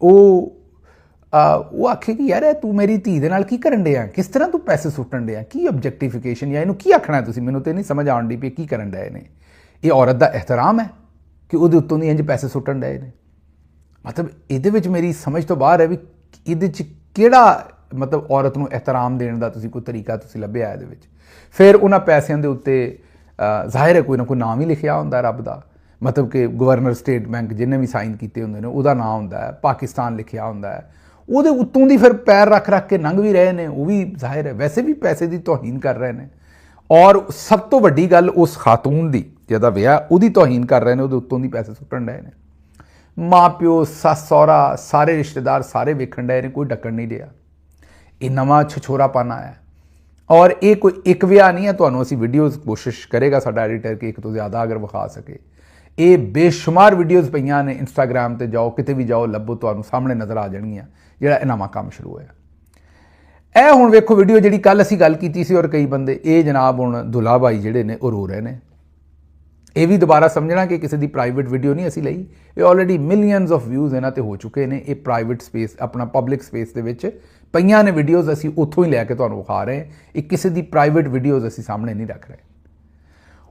Speaker 1: ਉਹ ਆਖੇ ਕਿ ਯਾਰ ਤੂੰ ਮੇਰੀ ਧੀ ਦੇ ਨਾਲ ਕੀ ਕਰਨ ਡਿਆ, ਕਿਸ ਤਰ੍ਹਾਂ ਤੂੰ ਪੈਸੇ ਸੁੱਟਣ ਡਿਆ, ਕੀ ਆਬਜੈਕਟੀਫਿਕੇਸ਼ਨ ਜਾਂ ਇਹਨੂੰ ਕੀ ਆਖਣਾ ਤੁਸੀਂ, ਮੈਨੂੰ ਤਾਂ ਨਹੀਂ ਸਮਝ ਆਉਣ ਦੀ ਵੀ ਕੀ ਕਰਨ ਡਏ ਨੇ। ਇਹ ਔਰਤ ਦਾ ਇਹਤਰਾਮ ਹੈ ਕਿ ਉਹਦੇ ਉੱਤੋਂ ਦੀ ਇੰਝ ਪੈਸੇ ਸੁੱਟਣ ਡਏ ਨੇ। ਮਤਲਬ ਇਹਦੇ ਵਿੱਚ ਮੇਰੀ ਸਮਝ ਤੋਂ ਬਾਹਰ ਹੈ ਵੀ ਇਹਦੇ 'ਚ ਕਿਹੜਾ ਮਤਲਬ ਔਰਤ ਨੂੰ ਇਹਤਰਾਮ ਦੇਣ ਦਾ ਤੁਸੀਂ ਕੋਈ ਤਰੀਕਾ ਤੁਸੀਂ ਲੱਭਿਆ ਇਹਦੇ ਵਿੱਚ। ਫਿਰ ਉਹਨਾਂ ਪੈਸਿਆਂ ਦੇ ਉੱਤੇ ਜ਼ਾਹਿਰ ਹੈ ਕੋਈ ਨਾ ਕੋਈ ਨਾਮ ਹੀ ਲਿਖਿਆ ਹੁੰਦਾ ਰੱਬ ਦਾ। ਮਤਲਬ ਕਿ ਗਵਰਨਰ ਸਟੇਟ ਬੈਂਕ ਜਿਹਨੇ ਵੀ ਸਾਈਨ ਕੀਤੇ ਹੁੰਦੇ ਨੇ ਉਹਦਾ ਨਾਮ ਹੁੰਦਾ ਹੈ, ਪਾਕਿਸਤਾਨ ਲਿਖਿਆ ਹੁੰਦਾ ਹੈ। ਉਹਦੇ ਉੱਤੋਂ ਦੀ ਫਿਰ ਪੈਰ ਰੱਖ ਕੇ ਲੰਘ ਵੀ ਰਹੇ ਨੇ, ਉਹ ਵੀ ਜ਼ਾਹਿਰ ਹੈ ਵੈਸੇ ਵੀ ਪੈਸੇ ਦੀ ਤੋਹੀਨ ਕਰ ਰਹੇ ਨੇ। ਔਰ ਸਭ ਤੋਂ ਵੱਡੀ ਗੱਲ ਉਸ ਖਾਤੂਨ ਦੀ ਜਿਹਦਾ ਵਿਆਹ, ਉਹਦੀ ਤੋਹੀਨ ਕਰ ਰਹੇ ਨੇ, ਉਹਦੇ ਉੱਤੋਂ ਦੀ ਪੈਸੇ ਸੁੱਟਣ ਡਏ ਨੇ। ਮਾਂ ਪਿਓ, ਸੱਸ ਸਹੁਰਾ, ਸਾਰੇ ਰਿਸ਼ਤੇਦਾਰ ਸਾਰੇ ਵੇਖਣ ਡਏ ਨੇ, ਕੋਈ ਡੱਕਣ ਨਹੀਂ ਰਿਹਾ। ਇਹ ਨਵਾਂ ਛਛੋਰਾਪਨ ਆਇਆ। ਔਰ ਇਹ ਕੋਈ ਇੱਕ ਵਿਆਹ ਨਹੀਂ ਹੈ, ਤੁਹਾਨੂੰ ਅਸੀਂ ਵੀਡੀਓਜ਼ ਕੋਸ਼ਿਸ਼ ਕਰੇਗਾ ਸਾਡਾ ਐਡੀਟਰ ਕਿ ਇੱਕ ਤੋਂ ਜ਼ਿਆਦਾ ਅਗਰ ਵਿਖਾ ਸਕੇ। ਇਹ ਬੇਸ਼ੁਮਾਰ ਵੀਡੀਓਜ਼ ਪਈਆਂ ਨੇ, ਇੰਸਟਾਗ੍ਰਾਮ 'ਤੇ ਜਾਓ, ਕਿਤੇ ਵੀ ਜਾਓ, ਲੱਭੋ, ਤੁਹਾਨੂੰ ਸਾਹਮਣੇ ਨਜ਼ਰ ਆ ਜਾਣਗੀਆਂ ਜਿਹੜਾ ਇਹ ਨਵਾਂ ਕੰਮ ਸ਼ੁਰੂ ਹੋਇਆ। ਇਹ ਹੁਣ ਵੇਖੋ ਵੀਡੀਓ ਜਿਹੜੀ ਕੱਲ੍ਹ ਅਸੀਂ ਗੱਲ ਕੀਤੀ ਸੀ, ਔਰ ਕਈ ਬੰਦੇ ਇਹ ਜਨਾਬ ਹੁਣ ਦੁਲਾ ਭਾਈ ਜਿਹੜੇ ਨੇ ਉਹ ਰੋ ਰਹੇ ਨੇ। ਇਹ ਵੀ ਦੁਬਾਰਾ ਸਮਝਣਾ ਕਿ ਕਿਸੇ ਦੀ ਪ੍ਰਾਈਵੇਟ ਵੀਡੀਓ ਨਹੀਂ ਅਸੀਂ ਲਈ, ਇਹ ਆਲਰੇਡੀ ਮਿਲੀਅਨਸ ਆਫ ਵਿਊਜ਼ ਇਹਨਾਂ 'ਤੇ ਹੋ ਚੁੱਕੇ ਨੇ। ਇਹ ਪ੍ਰਾਈਵੇਟ ਸਪੇਸ, ਆਪਣਾ ਪਬਲਿਕ ਸਪੇਸ ਦੇ ਵਿੱਚ ਪਈਆਂ ਨੇ ਵੀਡੀਓਜ਼, ਅਸੀਂ ਉੱਥੋਂ ਹੀ ਲੈ ਕੇ ਤੁਹਾਨੂੰ ਵਿਖਾ ਰਹੇ। ਇਹ ਕਿਸੇ ਦੀ ਪ੍ਰਾਈਵੇਟ ਵੀਡੀਓਜ਼ ਅਸੀਂ ਸਾਹਮਣੇ ਨਹੀਂ ਰੱਖ ਰਹੇ।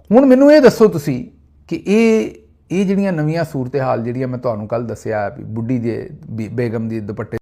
Speaker 1: ਹੁਣ ਮੈਨੂੰ ਇਹ ਦੱਸੋ ਤੁਸੀਂ ਕਿ ਇਹ ਜਿਹੜੀਆਂ ਨਵੀਆਂ ਸੂਰਤ ਹਾਲ ਜਿਹੜੀਆਂ ਮੈਂ ਤੁਹਾਨੂੰ ਕੱਲ ਦੱਸਿਆ ਵੀ ਬੁੱਢੀ ਦੇ ਬੇਗਮ ਦੀ ਦੁਪੱਟੇ